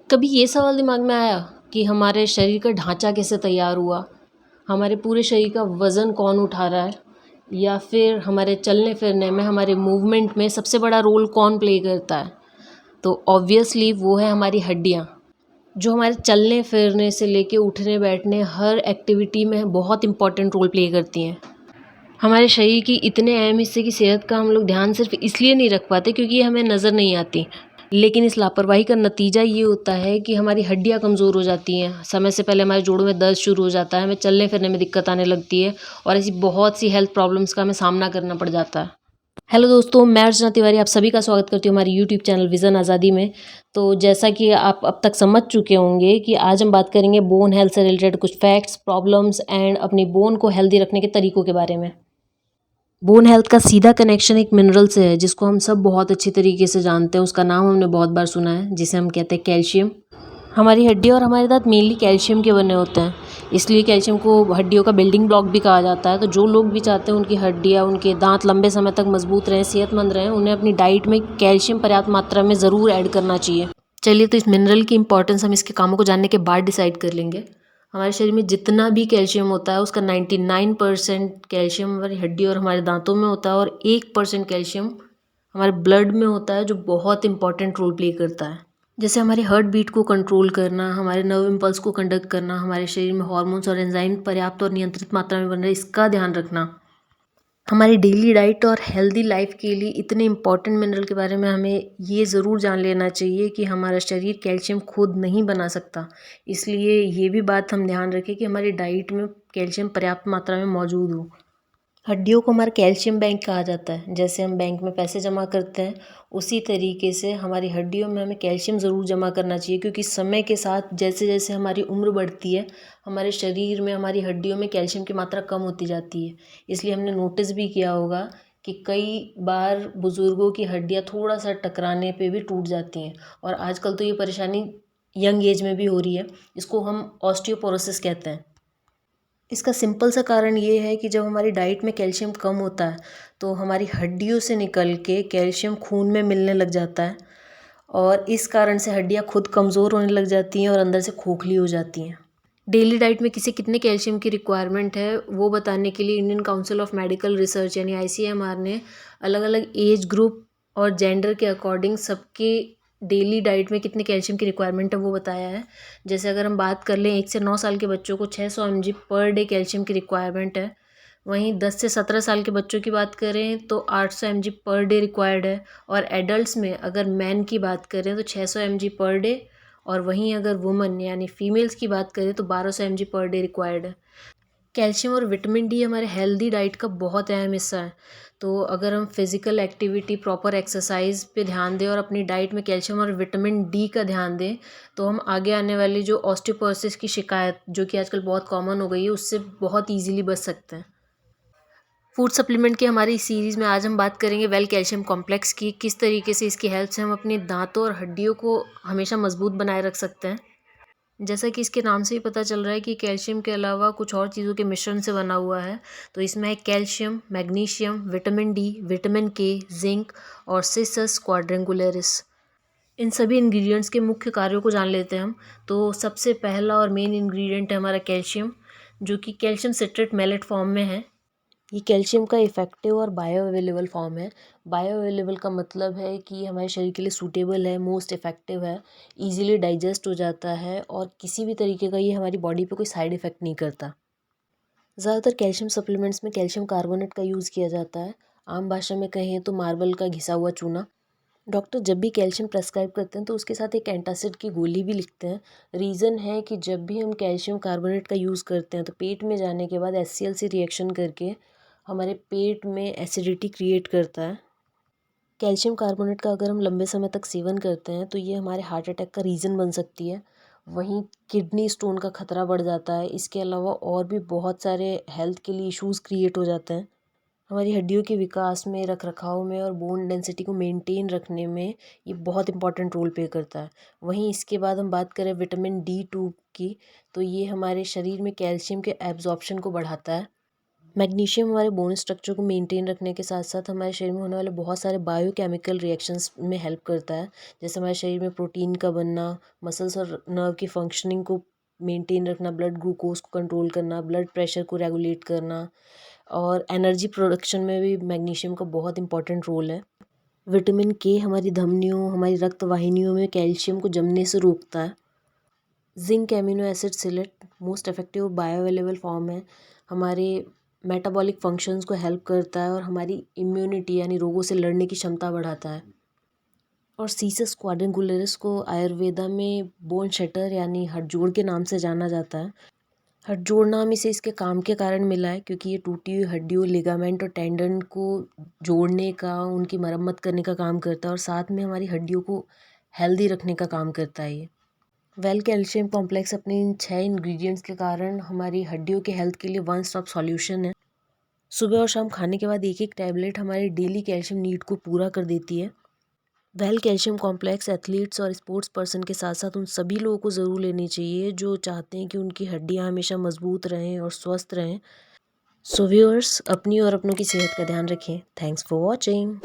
कभी ये सवाल दिमाग में आया कि हमारे शरीर का ढांचा कैसे तैयार हुआ? हमारे पूरे शरीर का वज़न कौन उठा रहा है? या फिर हमारे चलने फिरने में, हमारे मूवमेंट में सबसे बड़ा रोल कौन प्ले करता है? तो ऑब्वियसली वो है हमारी हड्डियाँ, जो हमारे चलने फिरने से लेके उठने बैठने हर एक्टिविटी में बहुत इम्पोर्टेंट रोल प्ले करती हैं। हमारे शरीर की इतने अहम हिस्से की सेहत का हम लोग ध्यान सिर्फ इसलिए नहीं रख पाते क्योंकि ये हमें नज़र नहीं आती। लेकिन इस लापरवाही का नतीजा ये होता है कि हमारी हड्डियाँ कमज़ोर हो जाती हैं, समय से पहले हमारे जोड़ों में दर्द शुरू हो जाता है, हमें चलने फिरने में दिक्कत आने लगती है और ऐसी बहुत सी हेल्थ प्रॉब्लम्स का हमें सामना करना पड़ जाता है। हेलो दोस्तों, मैं अर्चना तिवारी आप सभी का स्वागत करती हूँ हमारे यूट्यूब चैनल विज़न आज़ादी में। तो जैसा कि आप अब तक समझ चुके होंगे कि आज हम बात करेंगे बोन हेल्थ से रिलेटेड कुछ फैक्ट्स, प्रॉब्लम्स एंड अपनी बोन को हेल्दी रखने के तरीकों के बारे में। बोन हेल्थ का सीधा कनेक्शन एक मिनरल से है जिसको हम सब बहुत अच्छी तरीके से जानते हैं। उसका नाम हमने बहुत बार सुना है, जिसे हम कहते हैं कैल्शियम। हमारी हड्डी और हमारे दांत मेनली कैल्शियम के बने होते हैं, इसलिए कैल्शियम को हड्डियों का बिल्डिंग ब्लॉक भी कहा जाता है। तो जो लोग भी चाहते हैं उनकी हड्डियाँ, उनके दांत लंबे समय तक मजबूत रहें, सेहतमंद रहें, उन्हें अपनी डाइट में कैल्शियम पर्याप्त मात्रा में ज़रूर ऐड करना चाहिए। चलिए, तो इस मिनरल की इंपॉर्टेंस हम इसके कामों को जानने के बाद डिसाइड कर लेंगे। हमारे शरीर में जितना भी कैल्शियम होता है उसका 99% कैल्शियम हमारी हड्डी और हमारे दांतों में होता है और 1% कैल्शियम हमारे ब्लड में होता है, जो बहुत इंपॉर्टेंट रोल प्ले करता है। जैसे हमारे हार्ट बीट को कंट्रोल करना, हमारे नर्व इम्पल्स को कंडक्ट करना, हमारे शरीर में हार्मोन्स और एंजाइम पर्याप्त और नियंत्रित मात्रा में बन रहे, इसका ध्यान रखना। हमारी डेली डाइट और हेल्दी लाइफ के लिए इतने इंपॉर्टेंट मिनरल के बारे में हमें ये ज़रूर जान लेना चाहिए कि हमारा शरीर कैल्शियम खुद नहीं बना सकता। इसलिए ये भी बात हम ध्यान रखें कि हमारी डाइट में कैल्शियम पर्याप्त मात्रा में मौजूद हो। हड्डियों को हमारा कैल्शियम बैंक कहा जाता है। जैसे हम बैंक में पैसे जमा करते हैं, उसी तरीके से हमारी हड्डियों में हमें कैल्शियम ज़रूर जमा करना चाहिए, क्योंकि समय के साथ जैसे जैसे हमारी उम्र बढ़ती है, हमारे शरीर में, हमारी हड्डियों में कैल्शियम की मात्रा कम होती जाती है। इसलिए हमने नोटिस भी किया होगा कि कई बार बुज़ुर्गों की हड्डियाँ थोड़ा सा टकराने पे भी टूट जाती हैं, और आजकल तो ये परेशानी यंग एज में भी हो रही है। इसको हम ऑस्टियोपोरोसिस कहते हैं। इसका सिंपल सा कारण ये है कि जब हमारी डाइट में कैल्शियम कम होता है तो हमारी हड्डियों से निकल के कैल्शियम खून में मिलने लग जाता है, और इस कारण से हड्डियाँ खुद कमज़ोर होने लग जाती हैं और अंदर से खोखली हो जाती हैं। डेली डाइट में किसे कितने कैल्शियम की रिक्वायरमेंट है वो बताने के लिए Indian council of medical research यानी ICMR ने अलग अलग एज ग्रुप और जेंडर के अकॉर्डिंग सबके डेली डाइट में कितने कैल्शियम की रिक्वायरमेंट है वो बताया है। जैसे अगर हम बात कर लें, 1 से 9 साल के बच्चों को 600 mg पर डे कैल्शियम की रिक्वायरमेंट है। वहीं 10 से 17 साल के बच्चों की बात करें तो 800 mg पर डे रिक्वायर्ड है, और एडल्ट्स में अगर मैन की बात करें तो 600 mg पर डे, और वहीं अगर वुमन यानी फीमेल्स की बात करें तो 1200 mg पर डे रिक्वायर्ड है। कैल्शियम और विटामिन डी हमारे हेल्दी डाइट का बहुत अहम हिस्सा है। तो अगर हम फिज़िकल एक्टिविटी, प्रॉपर एक्सरसाइज पे ध्यान दें और अपनी डाइट में कैल्शियम और विटामिन डी का ध्यान दें, तो हम आगे आने वाली जो ऑस्टियोपोरोसिस की शिकायत, जो कि आजकल बहुत कॉमन हो गई है, उससे बहुत ईजिली बच सकते हैं। फूड सप्लीमेंट की हमारी इस सीरीज़ में आज हम बात करेंगे वेल कैल्शियम कॉम्प्लेक्स की, किस तरीके से इसकी हेल्प से हम अपने दांतों और हड्डियों को हमेशा मजबूत बनाए रख सकते हैं। जैसा कि इसके नाम से ही पता चल रहा है कि कैल्शियम के अलावा कुछ और चीज़ों के मिश्रण से बना हुआ है। तो इसमें है calcium, magnesium, vitamin D, vitamin के, जिंक और सिसस क्वाड्रेंगुलेरिस। इन सभी इंग्रेडिएंट्स के मुख्य कार्यों को जान लेते हैं हम। तो सबसे पहला और मेन इंग्रेडिएंट है हमारा कैल्शियम, जो कि कैल्शियम सिट्रेट मैलेट फॉर्म में है। ये कैल्शियम का इफ़ेक्टिव और बायो अवेलेबल फॉर्म है। बायो अवेलेबल का मतलब है कि हमारे शरीर के लिए सूटेबल है, मोस्ट इफ़ेक्टिव है, इजीली डाइजेस्ट हो जाता है, और किसी भी तरीके का ये हमारी बॉडी पे कोई साइड इफ़ेक्ट नहीं करता। ज़्यादातर कैल्शियम सप्लीमेंट्स में कैल्शियम कार्बोनेट का यूज़ किया जाता है। आम भाषा में कहें तो मार्बल का घिसा हुआ चूना। डॉक्टर जब भी कैल्शियम प्रेस्क्राइब करते हैं तो उसके साथ एक एंटासिड की गोली भी लिखते हैं। रीज़न है कि जब भी हम कैल्शियम कार्बोनेट का यूज़ करते हैं तो पेट में जाने के बाद HCl से रिएक्शन करके हमारे पेट में एसिडिटी क्रिएट करता है। कैल्शियम कार्बोनेट का अगर हम लंबे समय तक सेवन करते हैं तो ये हमारे हार्ट अटैक का रीज़न बन सकती है। वहीं किडनी स्टोन का खतरा बढ़ जाता है। इसके अलावा और भी बहुत सारे हेल्थ के लिए इश्यूज़ क्रिएट हो जाते हैं। हमारी हड्डियों के विकास में, रखरखाव में और बोन डेंसिटी को मेंटेन रखने में ये बहुत इंपॉर्टेंट रोल प्ले करता है। वहीं इसके बाद हम बात करें विटामिन D2 की, तो ये हमारे शरीर में कैल्शियम के एब्जॉर्प्शन को बढ़ाता है। मैग्नीशियम हमारे बोन स्ट्रक्चर को मेंटेन रखने के साथ साथ हमारे शरीर में होने वाले बहुत सारे बायोकेमिकल रिएक्शंस में हेल्प करता है। जैसे हमारे शरीर में प्रोटीन का बनना, मसल्स और नर्व की फंक्शनिंग को मेंटेन रखना, ब्लड ग्लूकोज को कंट्रोल करना, ब्लड प्रेशर को रेगुलेट करना और एनर्जी प्रोडक्शन में भी मैग्नीशियम का बहुत इंपॉर्टेंट रोल है। विटामिन के हमारी धमनियों, हमारी रक्त वाहिनियों में कैल्शियम को जमने से रोकता है। Zinc amino acid chelate most effective bioavailable form है, हमारे मेटाबॉलिक फंक्शंस को हेल्प करता है और हमारी इम्यूनिटी यानी रोगों से लड़ने की क्षमता बढ़ाता है। और सीसस क्वाड्रिंगुलरिस को आयुर्वेदा में बोन शटर यानी हड़जोड़ के नाम से जाना जाता है। हड़जोड़ नाम इसे इसके काम के कारण मिला है क्योंकि ये टूटी हुई हड्डियों, लिगामेंट और टेंडन को जोड़ने का, उनकी मरम्मत करने का काम करता है और साथ में हमारी हड्डियों को हेल्दी रखने का काम करता है ये। वेल कैल्शियम कॉम्प्लेक्स अपने इन 6 इंग्रेडिएंट्स के कारण हमारी हड्डियों के हेल्थ के लिए वन स्टॉप सॉल्यूशन है। सुबह और शाम खाने के बाद एक एक टैबलेट हमारी डेली कैल्शियम नीड को पूरा कर देती है। वेल कैल्शियम कॉम्प्लेक्स एथलीट्स और स्पोर्ट्स पर्सन के साथ साथ उन सभी लोगों को ज़रूर लेनी चाहिए जो चाहते हैं कि उनकी हड्डियां हमेशा मजबूत रहें और स्वस्थ रहें। सो व्यूअर्स, अपनी और अपनों की सेहत का ध्यान रखें। Thanks for watching.